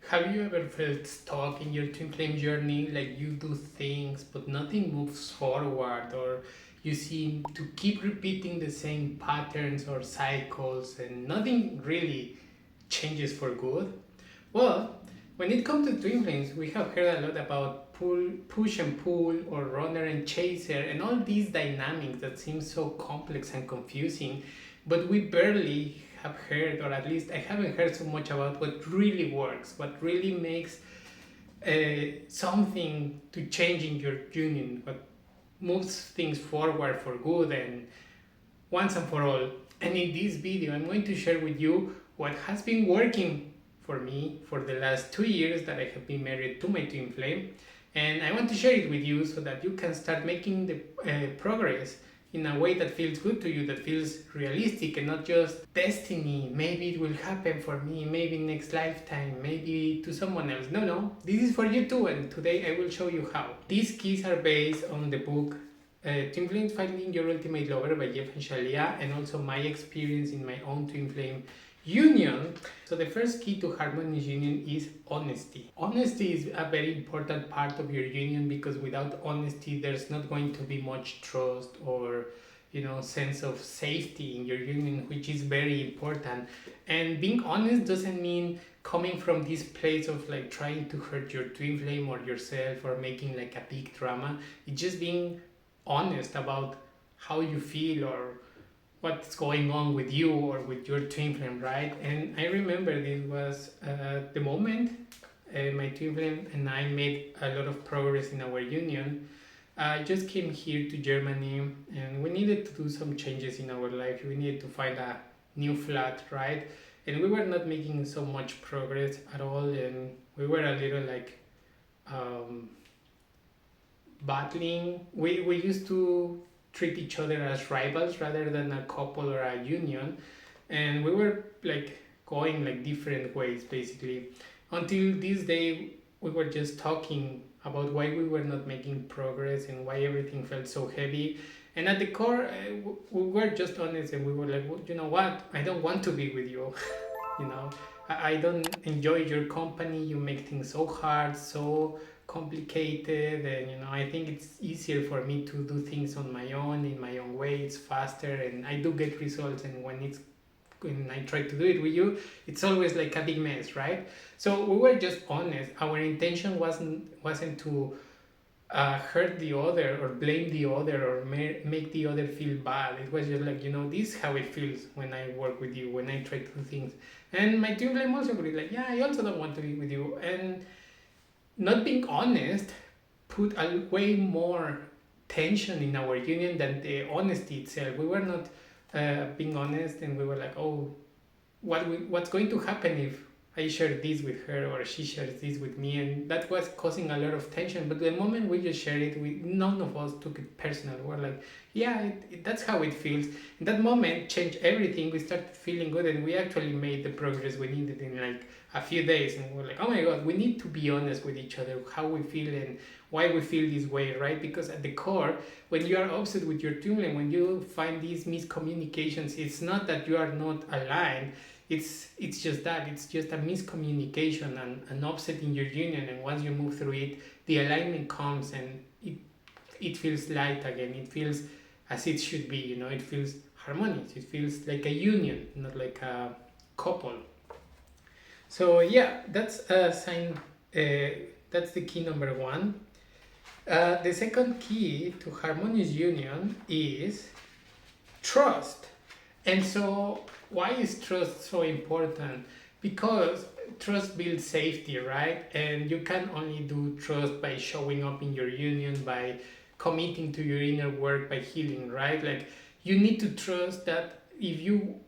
Have you ever felt stuck in your twin flame journey? Like you do things, but nothing moves forward, or you seem to keep repeating the same patterns or cycles, and nothing really changes for good? Well, when it comes to twin flames, we have heard a lot about push and pull, or runner and chaser, and all these dynamics that seem so complex and confusing, but we barely have heard, or at least I haven't heard so much about what really works, what really makes something to change in your union, what moves things forward for good and once and for all. And in this video, I'm going to share with you what has been working for me for the last 2 years that I have been married to my twin flame. And I want to share it with you so that you can start making the progress in a way that feels good to you, that feels realistic and not just destiny. Maybe it will happen for me, maybe next lifetime, maybe to someone else. No, no, this is for you too, and today I will show you how. These keys are based on the book Twin Flames Finding Your Ultimate Lover by Jeff and Shalia, and also my experience in my own twin flame union. So the first key to harmonious union is honesty. Honesty is a very important part of your union, because without honesty there's not going to be much trust or sense of safety in your union, which is very important. And being honest doesn't mean coming from this place of like trying to hurt your twin flame or yourself or making like a big drama. It's just being honest about how you feel or what's going on with you or with your twin flame, right? And I remember this was the moment my twin flame and I made a lot of progress in our union. I just came here to Germany and we needed to do some changes in our life. We needed to find a new flat, right? And we were not making so much progress at all, and we were a little like um, battling. We used to treat each other as rivals rather than a couple or a union, and we were like going like different ways basically, until this day we were just talking about why we were not making progress and why everything felt so heavy. And at the core, we were just honest, and we were like, well, you know what, I don't want to be with you. you know I don't enjoy your company. You make things so hard, so complicated, and I think it's easier for me to do things on my own, in my own way. It's faster and I do get results, and when I try to do it with you, it's always like a big mess, right? So we were just honest. Our intention wasn't to hurt the other or blame the other or make the other feel bad. It was just like, this is how it feels when I work with you, when I try to do things. And my twin flame also agreed, like, yeah, I also don't want to be with you. And not being honest put a way more tension in our union than the honesty itself. We were not being honest, and we were like, oh, what's going to happen if I share this with her or she shares this with me? And that was causing a lot of tension. But the moment we just shared it, none of us took it personal. We're like, yeah, that's how it feels. And that moment changed everything. We started feeling good, and we actually made the progress we needed in like a few days. And we're like, oh my god, we need to be honest with each other, how we feel and why we feel this way, right? Because at the core, when you are upset with your twin flame, when you find these miscommunications, it's not that you are not aligned. It's just that it's just a miscommunication and an upset in your union. And once you move through it, the alignment comes, and it feels light again. It feels as it should be. It feels harmonious. It feels like a union, not like a couple. So yeah, that's a sign. That's the key number one. The second key to harmonious union is trust. And so, why is trust so important? Because trust builds safety, right? And you can only do trust by showing up in your union, by committing to your inner work, by healing, right? Like, you need to trust that if you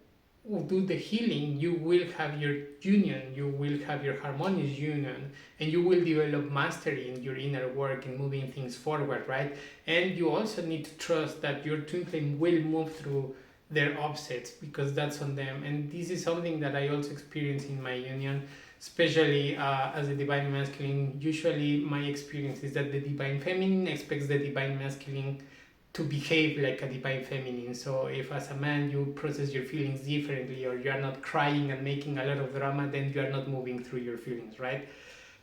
do the healing, you will have your union, you will have your harmonious union, and you will develop mastery in your inner work and moving things forward, right? And you also need to trust that your twin flame will move through their offsets, because that's on them. And this is something that I also experience in my union, especially as a divine masculine. Usually my experience is that the divine feminine expects the divine masculine to behave like a divine feminine. So if as a man you process your feelings differently, or you are not crying and making a lot of drama, then you are not moving through your feelings, right?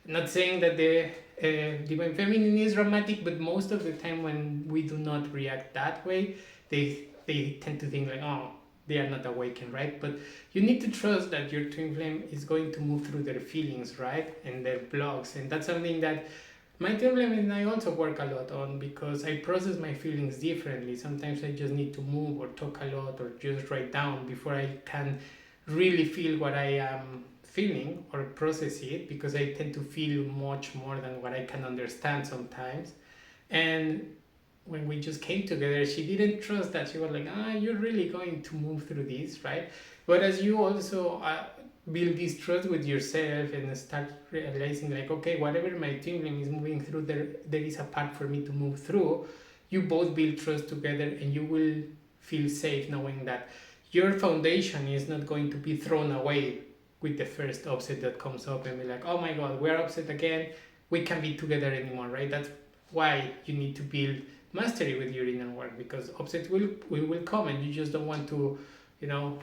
Not saying that the divine feminine is dramatic, but most of the time when we do not react that way, they tend to think like, oh, they are not awakened, right? But you need to trust that your twin flame is going to move through their feelings, right, and their blocks. And that's something that my twin flame and I also work a lot on, because I process my feelings differently. Sometimes I just need to move or talk a lot or just write down before I can really feel what I am feeling or process it, because I tend to feel much more than what I can understand sometimes. And when we just came together, she didn't trust that. She was like, you're really going to move through this, right? But as you also build this trust with yourself and start realizing like, okay, whatever my twin flame is moving through, there is a part for me to move through. You both build trust together, and you will feel safe knowing that your foundation is not going to be thrown away with the first upset that comes up and be like, oh my god, we're upset again, we can't be together anymore, right? That's why you need to build mastery with your inner work, because upset will come, and you just don't want to, you know,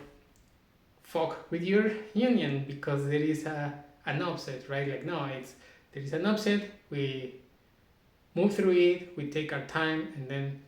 fuck with your union because there is an upset, right? Like, no, there is an upset, we move through it, we take our time, and then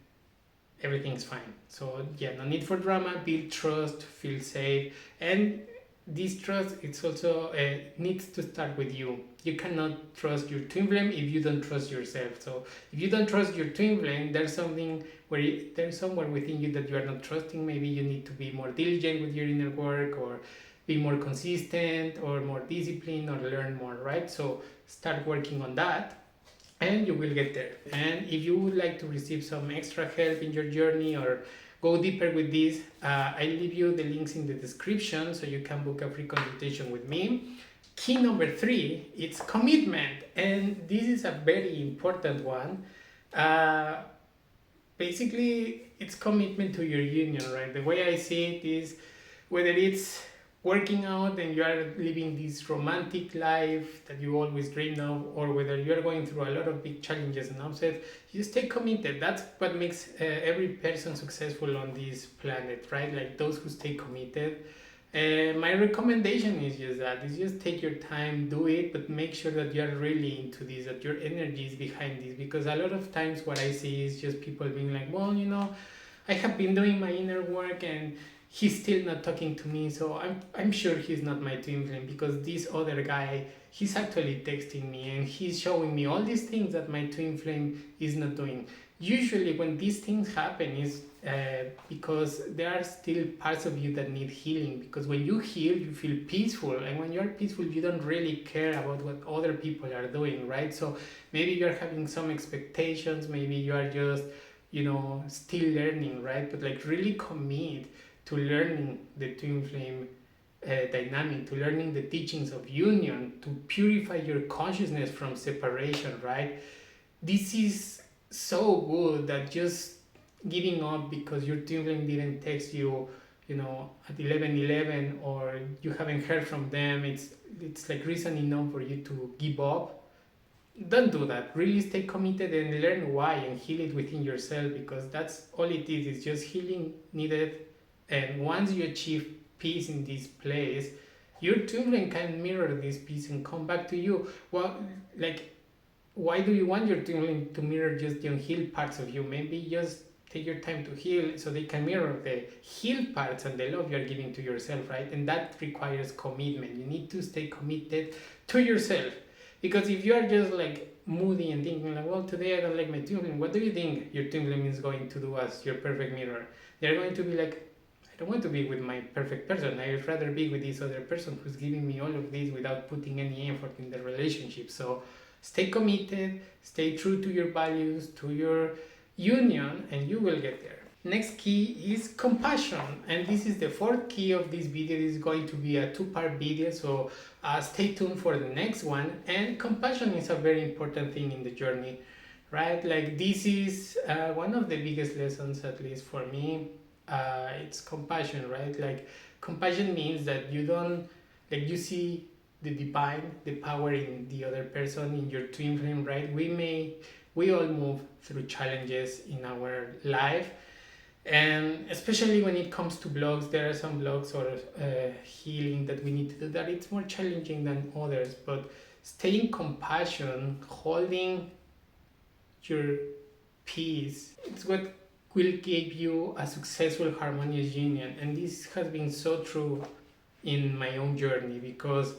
everything's fine. So yeah, no need for drama, build trust, feel safe. And this trust, it's also needs to start with you. You cannot trust your twin flame if you don't trust yourself. So if you don't trust your twin flame, there's somewhere within you that you are not trusting. Maybe you need to be more diligent with your inner work, or be more consistent, or more disciplined, or learn more, right? So start working on that, and you will get there. And if you would like to receive some extra help in your journey, or go deeper with this, I leave you the links in the description so you can book a free consultation with me. Key number 3, it's commitment, and this is a very important one. Basically, it's commitment to your union, right? The way I see it is, whether it's working out and you are living this romantic life that you always dreamed of, or whether you are going through a lot of big challenges and upsets, you stay committed. That's what makes every person successful on this planet, right? Like those who stay committed. My recommendation is just take your time, do it, but make sure that you are really into this, that your energy is behind this. Because a lot of times what I see is just people being like, well, I have been doing my inner work and he's still not talking to me, so I'm sure he's not my twin flame, because this other guy, he's actually texting me and he's showing me all these things that my twin flame is not doing. Usually when these things happen is because there are still parts of you that need healing, because when you heal you feel peaceful, and when you're peaceful you don't really care about what other people are doing, right? So maybe you're having some expectations, maybe you are just still learning, right? But like really commit to learning the twin flame dynamic, to learning the teachings of union, to purify your consciousness from separation, right? This is so good that just giving up because your twin flame didn't text you, at 11:11, or you haven't heard from them, it's like reason enough for you to give up. Don't do that. Really stay committed and learn why, and heal it within yourself, because that's all it is. It's just healing needed. And once you achieve peace in this place, your twin flame can mirror this peace and come back to you. Well, like, why do you want your twin flame to mirror just the unhealed parts of you? Maybe just take your time to heal so they can mirror the healed parts and the love you're giving to yourself, right? And that requires commitment. You need to stay committed to yourself. Because if you are just like moody and thinking like, well, today I don't like my twin flame, what do you think your twin flame is going to do as your perfect mirror? They're going to be like, I don't want to be with my perfect person. I'd rather be with this other person who's giving me all of this without putting any effort in the relationship. So stay committed, stay true to your values, to your union, and you will get there. Next key is compassion, and this is the 4th key of this video. This is going to be a 2-part video, so stay tuned for the next one. And compassion is a very important thing in the journey, right? Like, this is one of the biggest lessons, at least for me. It's compassion, right? Like, compassion means that you don't, like, you see the divine, the power in the other person, in your twin flame, right? We we all move through challenges in our life, and especially when it comes to blogs, there are some blogs or healing that we need to do that it's more challenging than others. But staying compassion, holding your peace, it's what will give you a successful harmonious union. And this has been so true in my own journey, because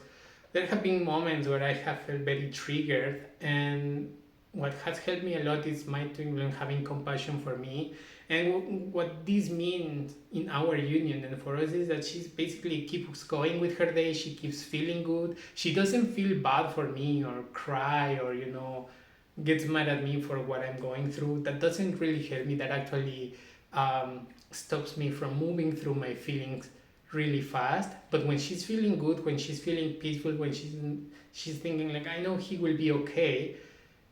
there have been moments where I have felt very triggered, and what has helped me a lot is my twin flame having compassion for me. And what this means in our union and for us is that she's basically keeps going with her day. She keeps feeling good. She doesn't feel bad for me or cry or gets mad at me for what I'm going through. That doesn't really help me. That actually stops me from moving through my feelings really fast. But when she's feeling good, when she's feeling peaceful, when she's thinking like, I know he will be okay,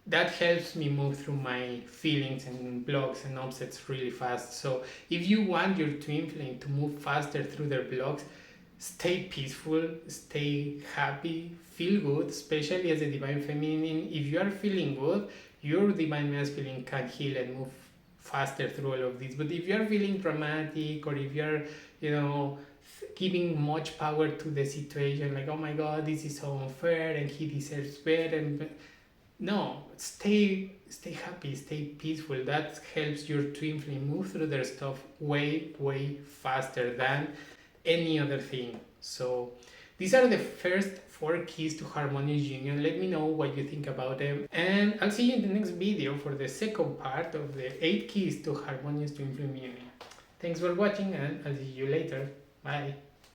that helps me move through my feelings and blocks and upsets really fast. So if you want your twin flame to move faster through their blocks, stay peaceful, stay happy, feel good, especially as a divine feminine. If you are feeling good, your divine masculine can heal and move faster through all of this. But if you are feeling dramatic, or if you're giving much power to the situation, like, oh my god, this is so unfair and he deserves better, and no, stay happy, stay peaceful. That helps your twin flame move through their stuff way faster than any other thing. So these are the first 4 keys to harmonious union. Let me know what you think about them, and I'll see you in the next video for the second part of the 8 keys to harmonious twin flame union. Thanks for watching, and I'll see you later. Bye.